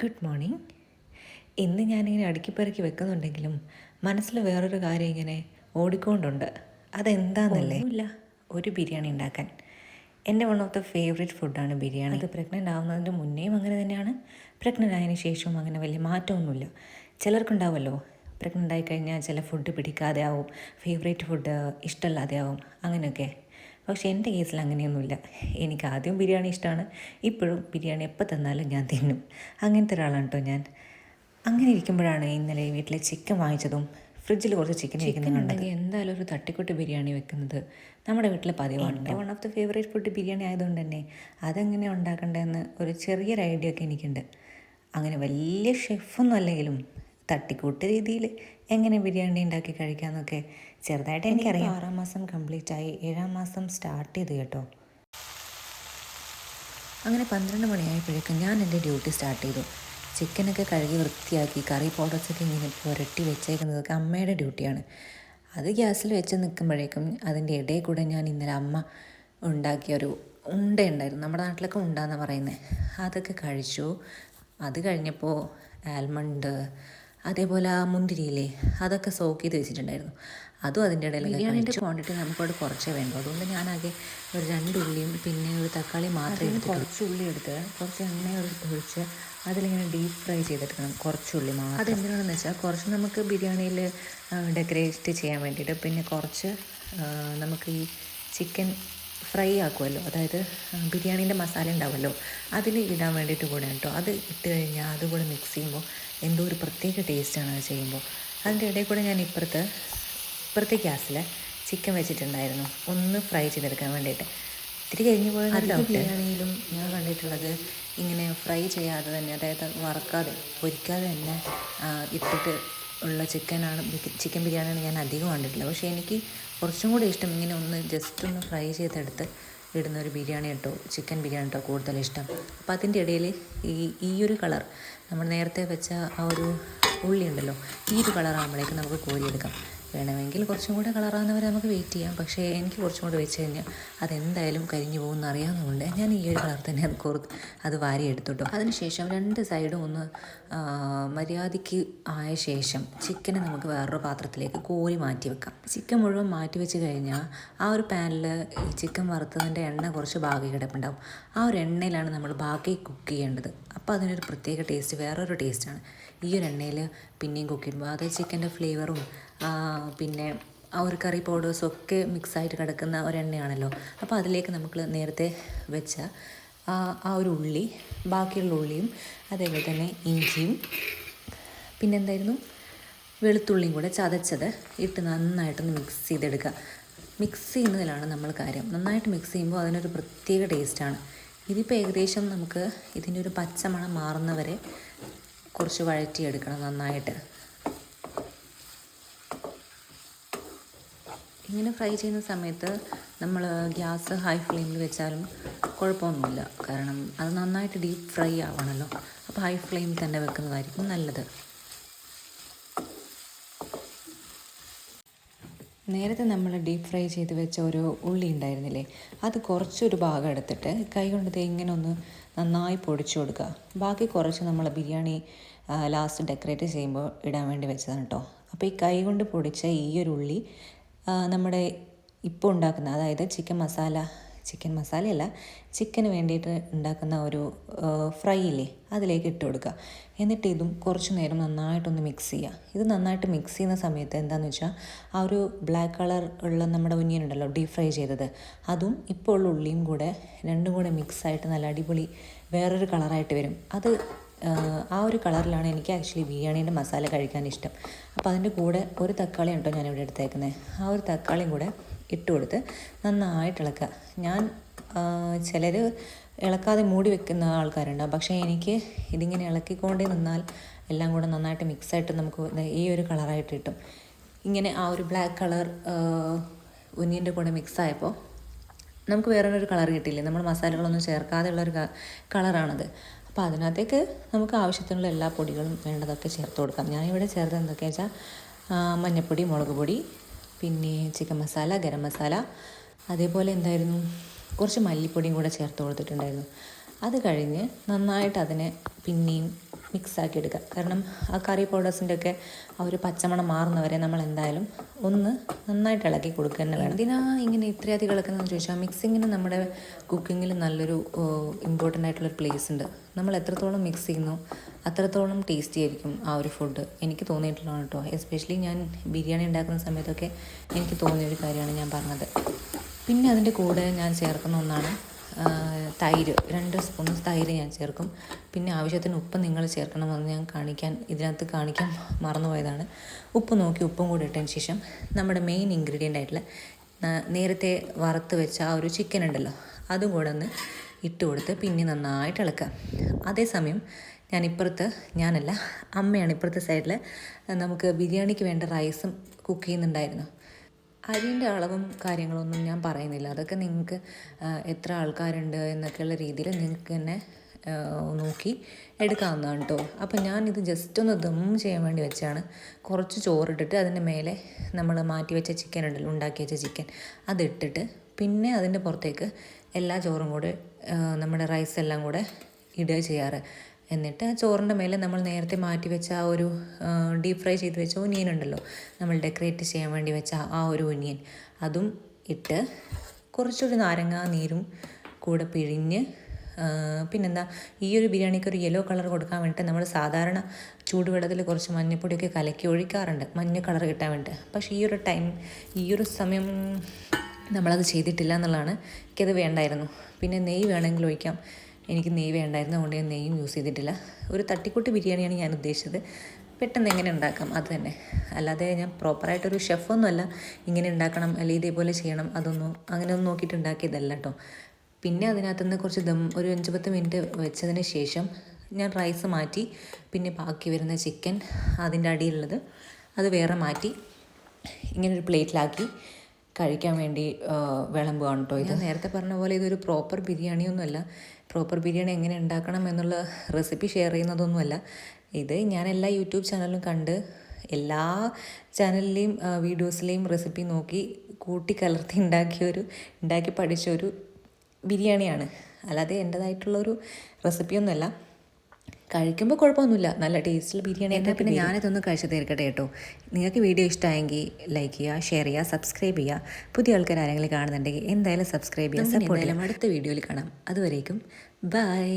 Good morning. ഇന്ന് ഞാനിങ്ങനെ അടുക്കിപ്പെറുക്കി വെക്കുന്നുണ്ടെങ്കിലും മനസ്സിൽ വേറൊരു കാര്യം ഇങ്ങനെ ഓടിക്കൊണ്ടുണ്ട്. അതെന്താണെന്നല്ലേ? ഒന്നുമില്ല, ഒരു ബിരിയാണി ഉണ്ടാക്കാൻ. എൻ്റെ വൺ ഓഫ് ദ ഫേവറേറ്റ് ഫുഡാണ് ബിരിയാണി. അത് പ്രഗ്നൻ്റ് ആവുന്നതിൻ്റെ മുന്നേയും അങ്ങനെ തന്നെയാണ്, പ്രഗ്നൻ്റ് ആയതിനു ശേഷവും അങ്ങനെ വലിയ മാറ്റമൊന്നുമില്ല. ചിലർക്കുണ്ടാവുമല്ലോ, പ്രഗ്നൻ്റ് ആയി കഴിഞ്ഞാൽ ചില ഫുഡ് പിടിക്കാതെ ആവും, ഫേവറേറ്റ് ഫുഡ് ഇഷ്ടമല്ലാതെ ആവും, അങ്ങനെയൊക്കെ. പക്ഷേ എൻ്റെ കേസിൽ അങ്ങനെയൊന്നുമില്ല. എനിക്ക് ആദ്യം ബിരിയാണി ഇഷ്ടമാണ്, ഇപ്പോഴും ബിരിയാണി എപ്പോൾ തന്നാലും ഞാൻ തിന്നും. അങ്ങനത്തെ ഒരാളാണ് കേട്ടോ ഞാൻ. അങ്ങനെ ഇരിക്കുമ്പോഴാണ് ഇന്നലെ വീട്ടിലെ ചിക്കൻ വാങ്ങിച്ചതും ഫ്രിഡ്ജിൽ കുറച്ച് ചിക്കൻ ഇരിക്കുന്നുണ്ടെങ്കിൽ എന്തായാലും ഒരു തട്ടിക്കൂട്ട് ബിരിയാണി വെക്കുന്നത് നമ്മുടെ വീട്ടിൽ പതിവാണ്. എൻ്റെ one of the favourite food biryani ആയതുകൊണ്ട് തന്നെ അതെങ്ങനെ ഉണ്ടാക്കേണ്ടതെന്ന് ഒരു ചെറിയൊരു ഐഡിയ ഒക്കെ എനിക്കുണ്ട്. അങ്ങനെ വലിയ ഷെഫൊന്നും അല്ലെങ്കിലും തട്ടിക്കൂട്ട് രീതിയിൽ എങ്ങനെ ബിരിയാണി ഉണ്ടാക്കി കഴിക്കാമെന്നൊക്കെ ചെറുതായിട്ട് എനിക്കറിയാം. 6 മാസം കംപ്ലീറ്റ് ആയി, 7 മാസം സ്റ്റാർട്ട് ചെയ്ത് കേട്ടോ. അങ്ങനെ 12 മണിയായപ്പോഴേക്കും ഞാൻ എൻ്റെ ഡ്യൂട്ടി സ്റ്റാർട്ട് ചെയ്തു. ചിക്കനൊക്കെ കഴുകി വൃത്തിയാക്കി കറി പൗഡേഴ്സൊക്കെ ഇങ്ങനെ പുരട്ടി വെച്ചേക്കുന്നതൊക്കെ അമ്മയുടെ ഡ്യൂട്ടിയാണ്. അത് ഗ്യാസിൽ വെച്ച് നിൽക്കുമ്പോഴേക്കും അതിൻ്റെ ഇടയിൽ കൂടെ ഞാൻ ഇന്നലെ അമ്മ ഉണ്ടാക്കിയൊരു ഉണ്ട ഉണ്ടായിരുന്നു, നമ്മുടെ നാട്ടിലൊക്കെ ഉണ്ടാന്ന് പറയുന്നത്, അതൊക്കെ കഴിച്ചു. അത് കഴിഞ്ഞപ്പോൾ ആൽമണ്ട്, അതേപോലെ ആ മുന്തിരിയില്ലേ, അതൊക്കെ സോക്ക് ചെയ്ത് വെച്ചിട്ടുണ്ടായിരുന്നു. അതും അതിൻ്റെ ഇടയിൽ ബിരിയാണിൻ്റെ ക്വാണ്ടിറ്റി നമുക്കവിടെ കുറച്ചേ വേണ്ടു. അതുകൊണ്ട് ഞാനാകെ ഒരു 2 ഉള്ളിയും പിന്നെ ഒരു തക്കാളി മാത്രമേ എടുത്തിട്ടുള്ളൂ. കുറച്ച് ഉള്ളി എടുത്ത് കുറച്ച് എണ്ണ ഒഴിച്ച് അതിലിങ്ങനെ ഡീപ്പ് ഫ്രൈ ചെയ്തെടുക്കണം, കുറച്ചുള്ളി മാത്രം. അതെന്തിനാണെന്ന് വെച്ചാൽ കുറച്ച് നമുക്ക് ബിരിയാണിയിൽ ഡെക്കറേറ്റ് ചെയ്യാൻ വേണ്ടിയിട്ട്, പിന്നെ കുറച്ച് നമുക്ക് ഈ ചിക്കൻ ഫ്രൈ ആക്കുമല്ലോ, അതായത് ബിരിയാണീൻ്റെ മസാല ഉണ്ടാവുമല്ലോ, അതിൽ ഇടാൻ വേണ്ടിയിട്ട് കൂടെ കേട്ടോ. അത് ഇട്ട് കഴിഞ്ഞാൽ അതുകൂടെ മിക്സ് ചെയ്യുമ്പോൾ എന്തോ ഒരു പ്രത്യേക ടേസ്റ്റാണ് അത് ചെയ്യുമ്പോൾ. അതിൻ്റെ ഇടയിൽ കൂടെ ഞാൻ ഇപ്പുറത്തെ ഗ്യാസിൽ ചിക്കൻ വെച്ചിട്ടുണ്ടായിരുന്നു, ഒന്ന് ഫ്രൈ ചെയ്തെടുക്കാൻ വേണ്ടിയിട്ട്. ഇത്തിരി കഴിഞ്ഞ് പോയത് ബിരിയാണിയിലും ഞാൻ കണ്ടിട്ടുള്ളത് ഇങ്ങനെ ഫ്രൈ ചെയ്യാതെ തന്നെ, അതായത് വറക്കാതെ പൊരിക്കാതെ തന്നെ ഇട്ടിട്ട് ഉള്ള ചിക്കൻ ബിരിയാണിയാണ് ഞാൻ അധികം കണ്ടിട്ടില്ല. പക്ഷേ എനിക്ക് കുറച്ചും കൂടി ഇഷ്ടം ഇങ്ങനെ ഒന്ന് ജസ്റ്റ് ഒന്ന് ഫ്രൈ ചെയ്തെടുത്ത് ഇടുന്ന ഒരു ബിരിയാണി കേട്ടോ, ചിക്കൻ ബിരിയാണി കേട്ടോ കൂടുതൽ ഇഷ്ടം. അപ്പോൾ അതിൻ്റെ ഇടയിൽ ഈ ഒരു കളർ, നമ്മൾ നേരത്തെ വെച്ച ആ ഒരു ഉള്ളി ഉണ്ടല്ലോ, ഈ ഒരു കളറാകുമ്പോഴേക്കും നമുക്ക് കോരിയെടുക്കാം. വേണമെങ്കിൽ കുറച്ചും കൂടെ കളറാകുന്നവരെ നമുക്ക് വെയിറ്റ് ചെയ്യാം. പക്ഷേ എനിക്ക് കുറച്ചും കൂടെ വെച്ച് കഴിഞ്ഞാൽ അതെന്തായാലും കരിഞ്ഞു പോകുമെന്ന് അറിയാവുന്നതുകൊണ്ട് ഞാൻ ഈ ഒരു കളർ തന്നെ അത് വാരി എടുത്തുട്ടോ. അതിനുശേഷം 2 സൈഡും ഒന്ന് മര്യാദയ്ക്ക് ആയ ശേഷം ചിക്കനെ നമുക്ക് വേറൊരു പാത്രത്തിലേക്ക് കോരി മാറ്റി വെക്കാം. ചിക്കൻ മുഴുവൻ മാറ്റി വെച്ച് കഴിഞ്ഞാൽ ആ ഒരു പാനിൽ ഈ ചിക്കൻ വറുത്തതിൻ്റെ എണ്ണ കുറച്ച് ബാക്കി കിടപ്പുണ്ടാവും. ആ ഒരു എണ്ണയിലാണ് നമ്മൾ ബാക്കി കുക്ക് ചെയ്യേണ്ടത്. അപ്പോൾ അതിനൊരു പ്രത്യേക ടേസ്റ്റ്, വേറൊരു ടേസ്റ്റാണ് ഈ ഒരു എണ്ണയിൽ പിന്നെയും കുക്ക് ചെയ്യുമ്പോൾ. അത് ചിക്കൻ്റെ ഫ്ലേവറും പിന്നെ ആ ഒരു കറി പൗഡേഴ്സും ഒക്കെ മിക്സായിട്ട് കിടക്കുന്ന ഒരു എണ്ണയാണല്ലോ. അപ്പോൾ അതിലേക്ക് നമുക്ക് നേരത്തെ വെച്ച ആ ഒരു ഉള്ളി, ബാക്കിയുള്ള ഉള്ളിയും അതേപോലെ തന്നെ ഇഞ്ചിയും പിന്നെന്തായിരുന്നു വെളുത്തുള്ളിയും കൂടെ ചതച്ചത് ഇട്ട് നന്നായിട്ടൊന്ന് മിക്സ് ചെയ്തെടുക്കുക. മിക്സ് ചെയ്യുന്നതിലാണ് നമ്മൾ കാര്യം. നന്നായിട്ട് മിക്സ് ചെയ്യുമ്പോൾ അതിനൊരു പ്രത്യേക ടേസ്റ്റാണ്. ഇതിപ്പോൾ ഏകദേശം നമുക്ക് ഇതിൻ്റെ ഒരു പച്ചമണം മാറുന്നവരെ കുറച്ച് വഴറ്റിയെടുക്കണം നന്നായിട്ട്. ഇങ്ങനെ ഫ്രൈ ചെയ്യുന്ന സമയത്ത് നമ്മൾ ഗ്യാസ് ഹൈ ഫ്ലെയിമിൽ വെച്ചാലും കുഴപ്പമൊന്നുമില്ല, കാരണം അത് നന്നായിട്ട് ഡീപ്പ് ഫ്രൈ ആവണമല്ലോ. അപ്പോൾ ഹൈ ഫ്ലെയിമിൽ തന്നെ വെക്കുന്നതായിരിക്കും നല്ലത്. നേരത്തെ നമ്മൾ ഡീപ്പ് ഫ്രൈ ചെയ്ത് വെച്ച ഒരു ഉള്ളി ഉണ്ടായിരുന്നില്ലേ, അത് കുറച്ചൊരു ഭാഗം എടുത്തിട്ട് കൈ കൊണ്ട് ഇങ്ങനെ ഒന്ന് നന്നായി പൊടിച്ചു കൊടുക്കുക. ബാക്കി കുറച്ച് നമ്മൾ ബിരിയാണി ലാസ്റ്റ് ഡെക്കറേറ്റ് ചെയ്യുമ്പോൾ ഇടാൻ വേണ്ടി വെച്ചതാണ് കേട്ടോ. അപ്പോൾ ഈ കൈ കൊണ്ട് പൊടിച്ച ഈ ഒരു ഉള്ളി നമ്മുടെ ഇപ്പോൾ ഉണ്ടാക്കുന്ന, അതായത് ചിക്കൻ മസാലയല്ല, ചിക്കന് വേണ്ടിയിട്ട് ഉണ്ടാക്കുന്ന ഒരു ഫ്രൈ ഇല്ലേ, അതിലേക്ക് ഇട്ട് കൊടുക്കുക. എന്നിട്ട് ഇതും കുറച്ച് നേരം നന്നായിട്ടൊന്ന് മിക്സ് ചെയ്യുക. ഇത് നന്നായിട്ട് മിക്സ് ചെയ്യുന്ന സമയത്ത് എന്താണെന്ന് വെച്ചാൽ ആ ഒരു ബ്ലാക്ക് കളർ ഉള്ള നമ്മുടെ ഒനിയൻ ഉണ്ടല്ലോ ഡീപ് ഫ്രൈ ചെയ്തത്, അതും ഇപ്പോൾ ഉള്ള ഉള്ളിയും കൂടെ രണ്ടും കൂടെ മിക്സായിട്ട് നല്ല അടിപൊളി വേറൊരു കളറായിട്ട് വരും. അത് ആ ഒരു കളറിലാണ് എനിക്ക് ആക്ച്വലി ബിരിയാണീൻ്റെ മസാല കഴിക്കാൻ ഇഷ്ടം. അപ്പോൾ അതിൻ്റെ കൂടെ ഒരു തക്കാളി ഉണ്ടോ ഞാനിവിടെ എടുത്തേക്കുന്നത്, ആ ഒരു തക്കാളിയും കൂടെ ഇട്ട് കൊടുത്ത് നന്നായിട്ട് ഇളക്കുക. ഞാൻ ചിലർ ഇളക്കാതെ മൂടി വെക്കുന്ന ആൾക്കാരുണ്ടാവും, പക്ഷേ എനിക്ക് ഇതിങ്ങനെ ഇളക്കിക്കൊണ്ടേ നിന്നാൽ എല്ലാം കൂടെ നന്നായിട്ട് മിക്സായിട്ട് നമുക്ക് ഈ ഒരു കളറായിട്ട് കിട്ടും. ഇങ്ങനെ ആ ഒരു ബ്ലാക്ക് കളർ ഒനിയൻ്റെ കൂടെ മിക്സായപ്പോൾ നമുക്ക് വേറൊരു കളർ കിട്ടിയില്ലേ, നമ്മൾ മസാലകളൊന്നും ചേർക്കാതെ ഉള്ളൊരു കളറാണത്. അപ്പോൾ അതിനകത്തേക്ക് നമുക്ക് ആവശ്യത്തിനുള്ള എല്ലാ പൊടികളും വേണ്ടതൊക്കെ ചേർത്ത് കൊടുക്കാം. ഞാനിവിടെ ചേർത്ത് എന്തൊക്കെയാണെന്ന് വെച്ചാൽ മഞ്ഞൾപ്പൊടി, മുളക് പൊടി, പിന്നെ ചിക്കൻ മസാല, ഗരം മസാല, അതേപോലെ എന്തായിരുന്നു കുറച്ച് മല്ലിപ്പൊടിയും കൂടെ ചേർത്ത് കൊടുത്തിട്ടുണ്ടായിരുന്നു. അത് കഴിഞ്ഞ് നന്നായിട്ട് അതിനെ പിന്നെയും മിക്സാക്കി എടുക്കുക. കാരണം ആ കറി പൗഡേഴ്സിൻ്റെ ഒക്കെ ആ ഒരു പച്ചമണം മാറുന്നവരെ നമ്മൾ എന്തായാലും ഒന്ന് നന്നായിട്ട് ഇളക്കി കൊടുക്കുക തന്നെ വേണം. എന്തിനാ ഇങ്ങനെ ഇത്രയധികം ഇളക്കുന്നതെന്ന് ചോദിച്ചാൽ മിക്സിങ്ങിന് നമ്മുടെ കുക്കിങ്ങിൽ നല്ലൊരു ഇമ്പോർട്ടൻ്റ് ആയിട്ടുള്ളൊരു പ്ലേസ് ഉണ്ട്. നമ്മൾ എത്രത്തോളം മിക്സ് ചെയ്യുന്നു അത്രത്തോളം ടേസ്റ്റി ആയിരിക്കും ആ ഒരു ഫുഡ്. എനിക്ക് തോന്നിയിട്ടുള്ളതാണ് കേട്ടോ. എസ്പെഷ്യലി ഞാൻ ബിരിയാണി ഉണ്ടാക്കുന്ന സമയത്തൊക്കെ എനിക്ക് തോന്നിയൊരു കാര്യമാണ് ഞാൻ പറഞ്ഞത്. പിന്നെ അതിൻ്റെ കൂടെ ഞാൻ ചേർക്കുന്ന ഒന്നാണ് തൈര്. 2 സ്പൂൺ തൈര് ഞാൻ ചേർക്കും. പിന്നെ ആവശ്യത്തിന് ഉപ്പ് നിങ്ങൾ ചേർക്കണമെന്ന് ഞാൻ ഇതിനകത്ത് കാണിക്കാൻ മറന്നുപോയതാണ്. ഉപ്പ് നോക്കി ഉപ്പും കൂടി ഇട്ടതിന് ശേഷം നമ്മുടെ മെയിൻ ഇൻഗ്രീഡിയൻ്റ് ആയിട്ടുള്ള നേരത്തെ വറുത്ത് വെച്ച ആ ഒരു ചിക്കൻ ഉണ്ടല്ലോ അതും കൂടെ ഒന്ന് ഇട്ട് കൊടുത്ത് പിന്നെ നന്നായിട്ട് ഇളക്കുക. അതേസമയം ഞാനല്ല അമ്മയാണ് ഇപ്പുറത്തെ സൈഡിൽ നമുക്ക് ബിരിയാണിക്ക് വേണ്ട റൈസും കുക്ക് ചെയ്യുന്നുണ്ടായിരുന്നു. അരിൻ്റെ അളവും കാര്യങ്ങളൊന്നും ഞാൻ പറയുന്നില്ല. അതൊക്കെ നിങ്ങൾക്ക് എത്ര ആൾക്കാരുണ്ട് എന്നൊക്കെയുള്ള രീതിയിൽ നിങ്ങൾക്ക് തന്നെ നോക്കി എടുക്കാവുന്നതാണ് കേട്ടോ. അപ്പോൾ ഞാനിത് ജസ്റ്റ് ഒന്ന് ദം ചെയ്യാൻ വേണ്ടി വെച്ചാണ്. കുറച്ച് ചോറിട്ടിട്ട് അതിൻ്റെ മേലെ നമ്മൾ മാറ്റി വെച്ച ചിക്കൻ ഉണ്ടല്ലോ, ഉണ്ടാക്കി വെച്ച ചിക്കൻ അതിട്ടിട്ട് പിന്നെ അതിൻ്റെ പുറത്തേക്ക് എല്ലാ ചോറും കൂടെ നമ്മുടെ റൈസ് എല്ലാം കൂടെ ഇടുക ചെയ്യാറ്. എന്നിട്ട് ആ ചോറിൻ്റെ മേലെ നമ്മൾ നേരത്തെ മാറ്റി വെച്ച ആ ഒരു ഡീപ്പ് ഫ്രൈ ചെയ്ത് വെച്ച ഒനിയൻ ഉണ്ടല്ലോ, നമ്മൾ ഡെക്കറേറ്റ് ചെയ്യാൻ വേണ്ടി വെച്ച ആ ഒരു ഒനിയൻ അതും ഇട്ട് കുറച്ചൊരു നാരങ്ങ നീരും കൂടെ പിഴിഞ്ഞ് പിന്നെന്താ ഈ ഒരു ബിരിയാണിക്ക് ഒരു യെല്ലോ കളർ കൊടുക്കാൻ വേണ്ടിയിട്ട് നമ്മൾ സാധാരണ ചൂടുവെള്ളത്തിൽ കുറച്ച് മഞ്ഞൾപ്പൊടിയൊക്കെ കലക്കി ഒഴിക്കാറുണ്ട് മഞ്ഞ കളർ കിട്ടാൻ വേണ്ടിയിട്ട്. പക്ഷേ ഈ ഒരു സമയം നമ്മളത് ചെയ്തിട്ടില്ല എന്നുള്ളതാണ്. എനിക്കത് വേണ്ടായിരുന്നു. പിന്നെ നെയ്യ് വേണമെങ്കിൽ ഒഴിക്കാം. എനിക്ക് നെയ്യ് വേണ്ടായിരുന്നു, അതുകൊണ്ട് ഞാൻ നെയ്യും യൂസ് ചെയ്തിട്ടില്ല. ഒരു തട്ടിക്കൂട്ട് ബിരിയാണിയാണ് ഞാൻ ഉദ്ദേശിച്ചത്. പെട്ടെന്ന് എങ്ങനെ ഉണ്ടാക്കാം അത് തന്നെ. അല്ലാതെ ഞാൻ പ്രോപ്പറായിട്ടൊരു ഷെഫൊന്നുമല്ല ഇങ്ങനെ ഉണ്ടാക്കണം അല്ലെങ്കിൽ ഇതേപോലെ ചെയ്യണം അങ്ങനെയൊന്നും നോക്കിയിട്ട് ഉണ്ടാക്കിയതല്ല കേട്ടോ. പിന്നെ അതിനകത്തുനിന്ന് കുറച്ച് ഒരു 5-10 മിനിറ്റ് വെച്ചതിന് ശേഷം ഞാൻ റൈസ് മാറ്റി പിന്നെ ബാക്കി വരുന്ന ചിക്കൻ അതിൻ്റെ അടിയിലുള്ളത് അത് വേറെ മാറ്റി ഇങ്ങനൊരു പ്ലേറ്റിലാക്കി കഴിക്കാൻ വേണ്ടി വിളമ്പുകയാണ് കേട്ടോ. ഇത് നേരത്തെ പറഞ്ഞ പോലെ ഇതൊരു പ്രോപ്പർ ബിരിയാണിയൊന്നുമല്ല. പ്രോപ്പർ ബിരിയാണി എങ്ങനെ ഉണ്ടാക്കണം എന്നുള്ള റെസിപ്പി ഷെയർ ചെയ്യുന്നതൊന്നുമല്ല. ഇത് ഞാൻ എല്ലാ യൂട്യൂബ് ചാനലും കണ്ട് എല്ലാ ചാനലിലെയും വീഡിയോസിലെയും റെസിപ്പി നോക്കി കൂട്ടിക്കലർത്തി ഉണ്ടാക്കി പഠിച്ചൊരു ബിരിയാണിയാണ്. അല്ലാതെ എൻ്റേതായിട്ടുള്ളൊരു റെസിപ്പിയൊന്നുമല്ല. കഴിക്കുമ്പോൾ കുഴപ്പമൊന്നുമില്ല, നല്ല ടേസ്റ്റുള്ള ബിരിയാണി. എന്നാൽ പിന്നെ ഞാനിതൊന്ന് കഴിച്ചു തീർക്കട്ടെ കേട്ടോ. നിങ്ങൾക്ക് വീഡിയോ ഇഷ്ടമായെങ്കിൽ ലൈക്ക് ചെയ്യുക, ഷെയർ ചെയ്യുക, സബ്സ്ക്രൈബ് ചെയ്യുക. പുതിയ ആൾക്കാർ ആരെങ്കിലും കാണുന്നുണ്ടെങ്കിൽ എന്തായാലും സബ്സ്ക്രൈബ് ചെയ്യുക, സപ്പോർട്ട് ചെയ്യുക. അടുത്ത വീഡിയോയിൽ കാണാം. അതുവരേക്കും ബൈ.